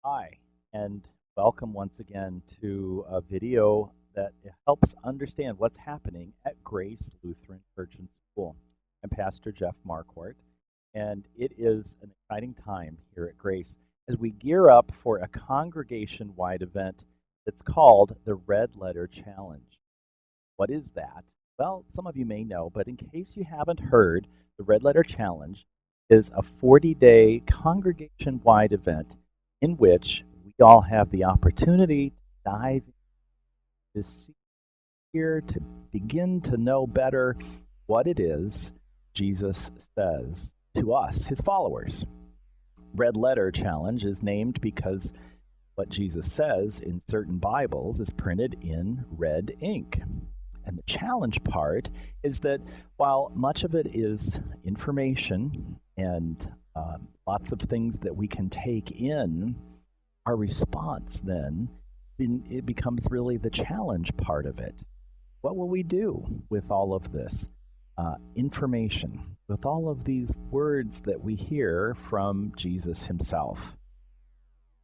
Hi, and welcome once again to a video that helps understand what's happening at Grace Lutheran Church and School. I'm Pastor Jeff Marquardt, and it is an exciting time here at Grace as we gear up for a congregation-wide event that's called the Red Letter Challenge. What is that? Well, some of you may know, but in case you haven't heard, the Red Letter Challenge is a 40-day congregation-wide event in which we all have the opportunity to dive into see here to begin to know better what it is Jesus says to us, his followers. Red Letter Challenge is named because what Jesus says in certain Bibles is printed in red ink. And the challenge part is that while much of it is information and lots of things that we can take in, our response then, it becomes really the challenge part of it. What will we do with all of this information, with all of these words that we hear from Jesus himself?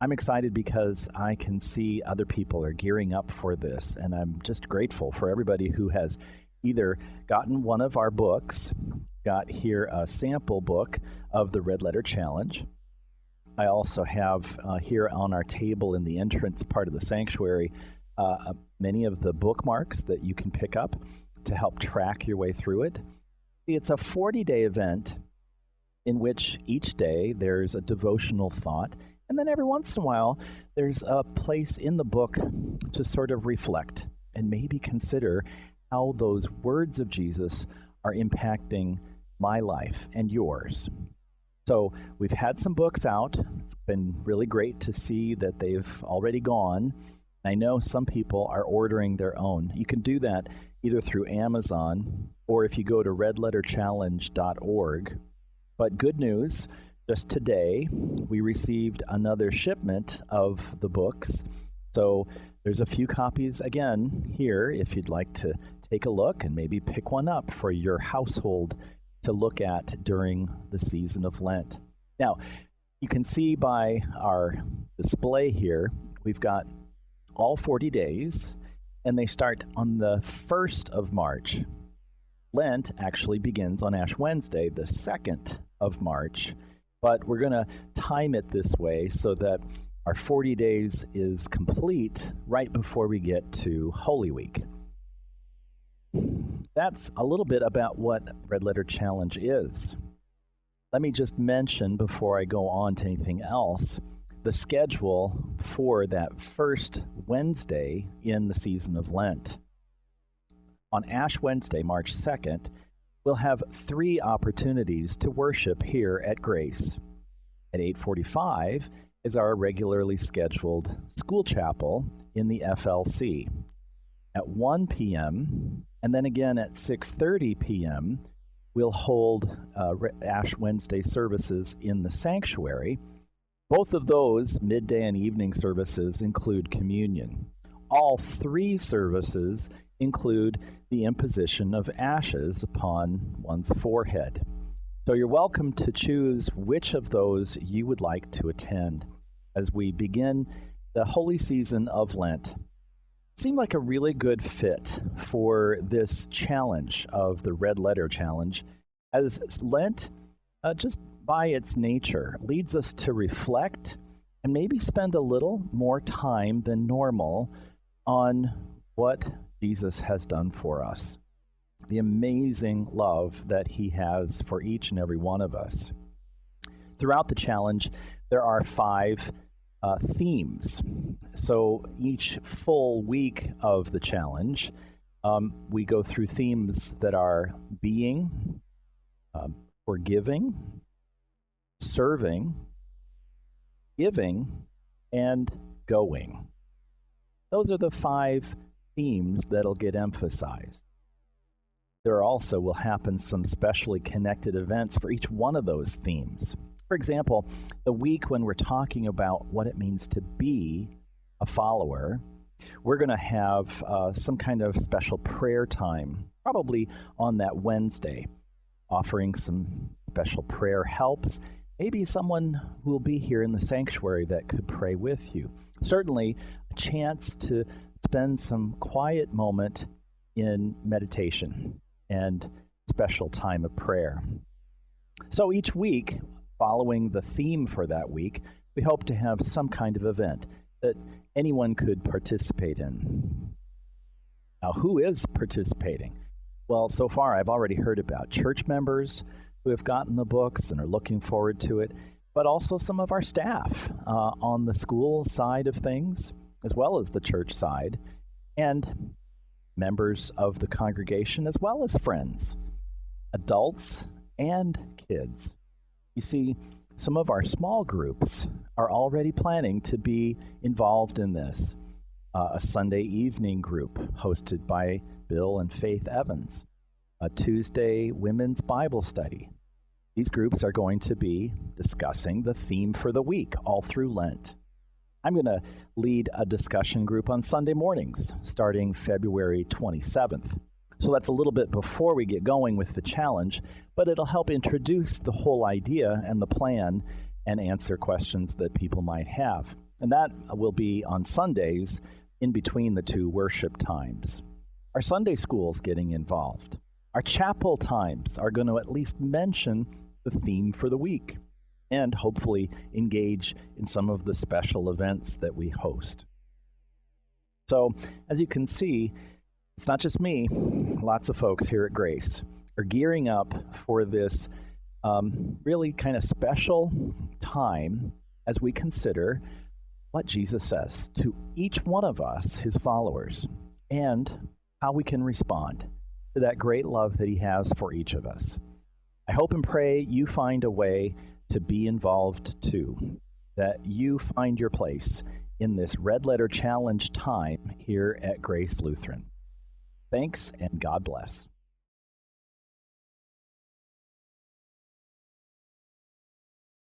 I'm excited because I can see other people are gearing up for this, and I'm just grateful for everybody who has either gotten one of our books, got here a sample book of the Red Letter Challenge. I also have here on our table in the entrance part of the sanctuary many of the bookmarks that you can pick up to help track your way through it. It's a 40-day event in which each day there's a devotional thought, and then every once in a while there's a place in the book to sort of reflect and maybe consider how those words of Jesus are impacting my life and yours. So we've had some books out. It's been really great to see that they've already gone. I know some people are ordering their own. You can do that either through Amazon or if you go to redletterchallenge.org. But good news, just today we received another shipment of the books. So there's a few copies again here if you'd like to take a look and maybe pick one up for your household to look at during the season of Lent. Now, you can see by our display here, we've got all 40 days, and they start on the 1st of March. Lent actually begins on Ash Wednesday, the 2nd of March, but we're going to time it this way so that our 40 days is complete right before we get to Holy Week. That's a little bit about what Red Letter Challenge is. Let me just mention before I go on to anything else, the schedule for that first Wednesday in the season of Lent. On Ash Wednesday, March 2nd, we'll have 3 opportunities to worship here at Grace. At 8:45 is our regularly scheduled school chapel in the FLC. At 1 p.m., and then again at 6:30 p.m., we'll hold Ash Wednesday services in the sanctuary. Both of those midday and evening services include communion. All 3 services include the imposition of ashes upon one's forehead. So you're welcome to choose which of those you would like to attend as we begin the holy season of Lent. Seemed like a really good fit for this challenge of the Red Letter Challenge, as Lent, just by its nature, leads us to reflect and maybe spend a little more time than normal on what Jesus has done for us, the amazing love that he has for each and every one of us. Throughout the challenge, there are 5 themes. So each full week of the challenge, we go through themes that are being, forgiving, serving, giving, and going. Those are the 5 themes that'll get emphasized. There also will happen some specially connected events for each one of those themes. For example, the week when we're talking about what it means to be a follower, we're going to have some kind of special prayer time, probably on that Wednesday, offering some special prayer helps maybe someone who will be here in the sanctuary that could pray with you. Certainly, a chance to spend some quiet moment in meditation and special time of prayer. So each week, following the theme for that week, we hope to have some kind of event that anyone could participate in. Now, who is participating? Well, so far I've already heard about church members who have gotten the books and are looking forward to it, but also some of our staff on the school side of things, as well as the church side, and members of the congregation, as well as friends, adults, and kids. You see, some of our small groups are already planning to be involved in this. A Sunday evening group hosted by Bill and Faith Evans, a Tuesday women's Bible study. These groups are going to be discussing the theme for the week all through Lent. I'm going to lead a discussion group on Sunday mornings starting February 27th. So that's a little bit before we get going with the challenge, but it'll help introduce the whole idea and the plan and answer questions that people might have. And that will be on Sundays in between the two worship times. Our Sunday school's getting involved. Our chapel times are going to at least mention the theme for the week and hopefully engage in some of the special events that we host. So, as you can see, it's not just me. Lots of folks here at Grace are gearing up for this really kind of special time as we consider what Jesus says to each one of us, his followers, and how we can respond to that great love that he has for each of us. I hope and pray you find a way to be involved too, that you find your place in this Red Letter Challenge time here at Grace Lutheran. Thanks, and God bless.